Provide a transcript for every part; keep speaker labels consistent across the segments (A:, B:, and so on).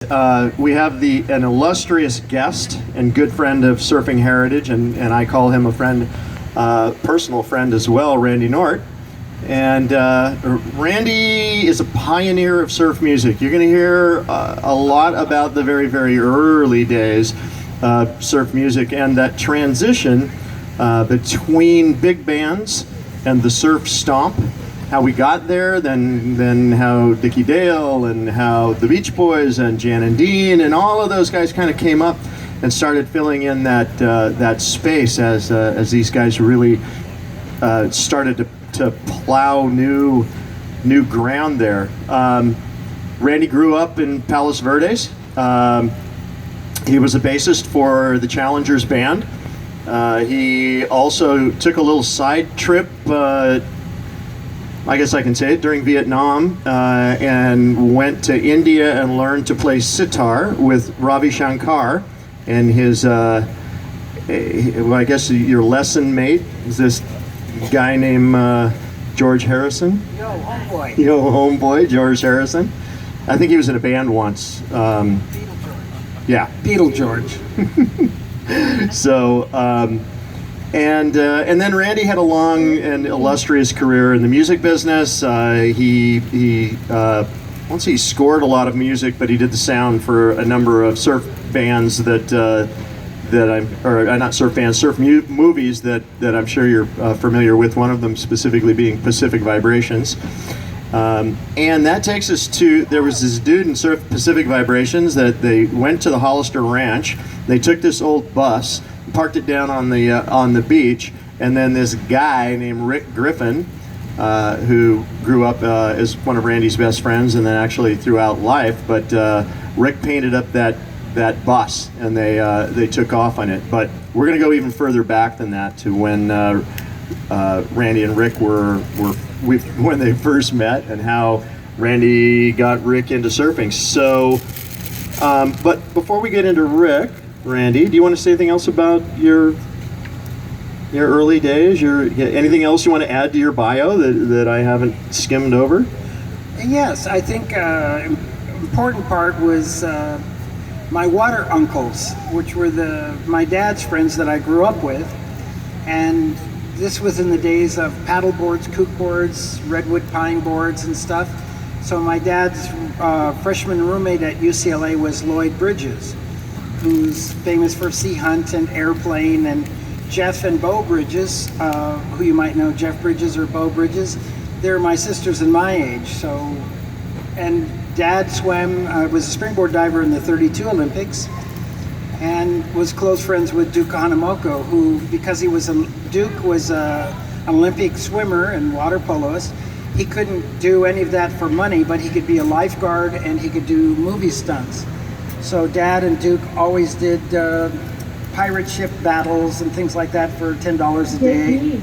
A: We have an illustrious guest and good friend of surfing heritage, and I call him a friend, personal friend as well, Randy Nort. And Randy is a pioneer of surf music. You're going to hear a lot about the very, very early days of surf music and that transition between big bands and the surf stomp. How we got there, then how Dickie Dale and how the Beach Boys and Jan and Dean and all of those guys kind of came up and started filling in that space as these guys really started to plow new ground there. Randy grew up in Palos Verdes. He was a bassist for the Challengers band. He also took a little side trip, I guess I can say it, during Vietnam, and went to India and learned to play sitar with Ravi Shankar and his, well, I guess your lesson mate is this guy named George Harrison.
B: Yo, homeboy.
A: Yo, homeboy, George Harrison. I think he was in a band once.
B: Beetle George.
A: Yeah.
B: Beetle George.
A: So, and then Randy had a long and illustrious career in the music business. He scored a lot of music, but he did the sound for a number of surf bands surf movies that I'm sure you're familiar with. One of them specifically being Pacific Vibrations. And that takes us to, there was this dude in Surf Pacific Vibrations that they went to the Hollister Ranch. They took this old bus, parked it down on the beach, and then this guy named Rick Griffin, who grew up as one of Randy's best friends, and then actually throughout life. But Rick painted up that bus, and they took off on it. But we're going to go even further back than that to when Randy and Rick when they first met, and how Randy got Rick into surfing. So, but before we get into Rick, Randy, do you want to say anything else about your early days? Anything else you want to add to your bio that I haven't skimmed over?
B: Yes, I think important part was my water uncles, which were my dad's friends that I grew up with, and this was in the days of paddle boards, kook boards, redwood pine boards and stuff. So my dad's freshman roommate at UCLA was Lloyd Bridges, who's famous for Sea Hunt and Airplane, and Jeff and Bo Bridges, who you might know, Jeff Bridges or Bo Bridges. They're my sisters and my age. So, and Dad was a springboard diver in the 32 Olympics, and was close friends with Duke Hanamoko, who, because Duke was an Olympic swimmer and water poloist, he couldn't do any of that for money, but he could be a lifeguard and he could do movie stunts. So Dad and Duke always did pirate ship battles and things like that for $10 a day,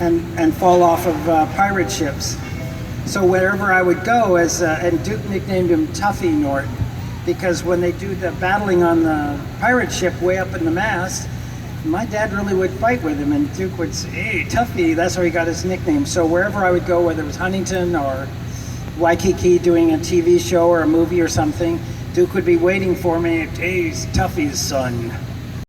B: and fall off of pirate ships. So wherever I would go, and Duke nicknamed him Tuffy Nort, because when they do the battling on the pirate ship way up in the mast, my dad really would fight with him, and Duke would say, "Hey, Tuffy," that's where he got his nickname. So wherever I would go, whether it was Huntington or Waikiki doing a TV show or a movie or something, Duke would be waiting for me. "Hey, Tuffy's son."